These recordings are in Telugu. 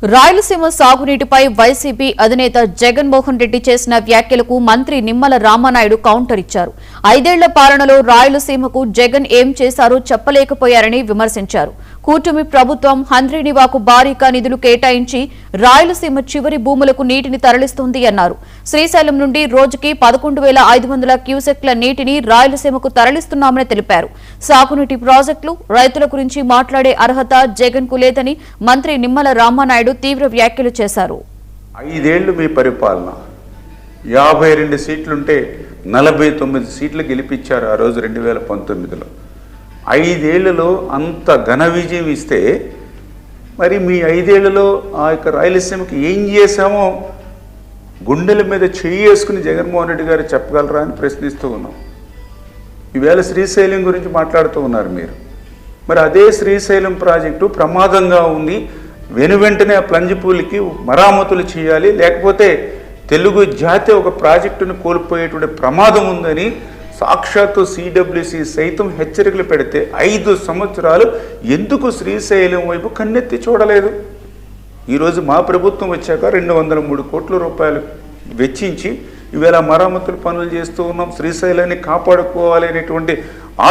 రాయలసీమ సాగునీటిపై వైసీపీ అధినేత జగన్మోహన్ రెడ్డి చేసిన వ్యాఖ్యలకు మంత్రి నిమ్మల రామానాయుడు కౌంటర్ ఇచ్చారు. 5 ఏళ్ల పాలనలో రాయలసీమకు జగన్ ఏం చేశారో చెప్పలేకపోయారని విమర్శించారు. కూటమి ప్రభుత్వం హంద్రీనివాకు భారీగా నిధులు కేటాయించి రాయలసీమ చివరి భూములకు నీటిని తరలిస్తోంది అన్నారు. శ్రీశైలం నుండి రోజుకి 11,500 క్యూసెక్ల నీటిని రాయలసీమకు తరలిస్తున్నామని తెలిపారు. సాగునీటి ప్రాజెక్టులు, రైతుల గురించి మాట్లాడే అర్హత జగన్ కు లేదని మంత్రి నిమ్మల రామానాయుడు తీవ్ర వ్యాఖ్యలు చేశారు. 5 ఏళ్లు మీ పరిపాలన, 52 సీట్లుంటే 49 సీట్లు గెలిపించారు ఆ రోజు 2019లో. 5 ఏళ్లలో అంత ఘన విజయం ఇస్తే మరి మీ 5 ఏళ్లలో ఆ యొక్క రాయలసీమకి ఏం చేశామో గుండెల మీద చేసుకుని జగన్మోహన్ రెడ్డి గారు చెప్పగలరా అని ప్రశ్నిస్తూ ఉన్నాం. ఈవేళ శ్రీశైలం గురించి మాట్లాడుతూ ఉన్నారు మీరు. మరి అదే శ్రీశైలం ప్రాజెక్టు ప్రమాదంగా ఉంది, వెనువెంటనే ఆ ప్లంజిపూల్కి మరామతులు చేయాలి, లేకపోతే తెలుగు జాతి ఒక ప్రాజెక్టును కోల్పోయేటువంటి ప్రమాదం ఉందని సాక్షాత్తు సిడబ్ల్యూసి సైతం హెచ్చరికలు పెడితే 5 సంవత్సరాలు ఎందుకు శ్రీశైలం వైపు కన్నెత్తి చూడలేదు? ఈరోజు మా ప్రభుత్వం వచ్చాక 203 కోట్ల రూపాయలు వెచ్చించి ఈవేళ మరామతులు పనులు చేస్తూ ఉన్నాం. శ్రీశైలాన్ని కాపాడుకోవాలి అనేటువంటి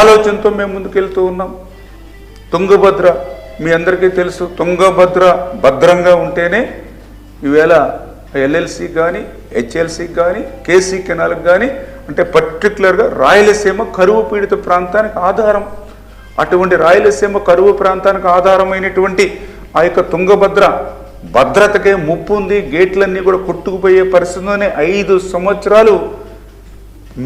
ఆలోచనతో మేము ముందుకెళ్తూ ఉన్నాం. తుంగభద్ర మీ అందరికీ తెలుసు, తుంగభద్ర భద్రంగా ఉంటేనే ఈవేళ ఎల్ఎల్సి కానీ, హెచ్ఎల్సి కానీ, కేసీ కెనాల్కి కానీ, అంటే పర్టికులర్గా రాయలసీమ కరువు పీడిత ప్రాంతానికి ఆధారం. అటువంటి రాయలసీమ కరువు ప్రాంతానికి ఆధారమైనటువంటి ఆ యొక్క తుంగభద్ర భద్రతకే ముప్పు ఉంది, గేట్లన్నీ కూడా కొట్టుకుపోయే పరిస్థితిలోనే 5 సంవత్సరాలు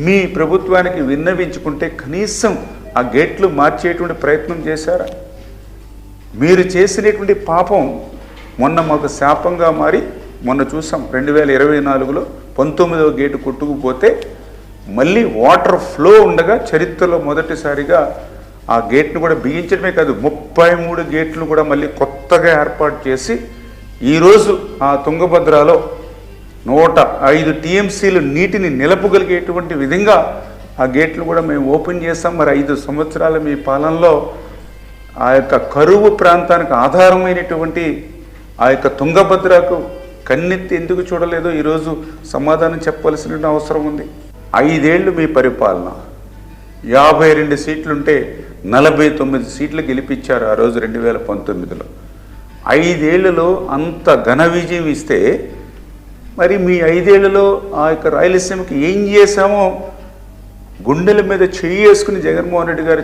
మీ ప్రభుత్వానికి విన్నవించుకుంటే కనీసం ఆ గేట్లు మార్చేటువంటి ప్రయత్నం చేశారా? మీరు చేసినటువంటి పాపం మొన్న మాకు శాపంగా మారి మొన్న చూసాం. 2024లో 19వ గేటు కొట్టుకుపోతే మళ్ళీ వాటర్ ఫ్లో ఉండగా చరిత్రలో మొదటిసారిగా ఆ గేట్ను కూడా బిగించడమే కాదు, 33 గేట్లు కూడా మళ్ళీ కొత్తగా ఏర్పాటు చేసి ఈరోజు ఆ తుంగభద్రలో 105 టీఎంసీలు నీటిని నిలపగలిగేటువంటి విధంగా ఆ గేట్లు కూడా మేము ఓపెన్ చేస్తాం. మరి 5 సంవత్సరాల మీ పాలనలో ఆ యొక్క కరువు ప్రాంతానికి ఆధారమైనటువంటి ఆ యొక్క తుంగభద్రకు కన్నెత్తి ఎందుకు చూడలేదో ఈరోజు సమాధానం చెప్పవలసిన అవసరం ఉంది. 5 ఏళ్లు మీ పరిపాలన, 52 సీట్లుంటే 49 సీట్లు గెలిపించారు ఆ రోజు 2019లో. 5 ఏళ్లలో అంత ఘన విజయం ఇస్తే మరి మీ 5 ఏళ్లలో ఆ యొక్క రాయలసీమకి ఏం చేశామో గుండెల మీద చేసుకుని జగన్మోహన్ రెడ్డి గారు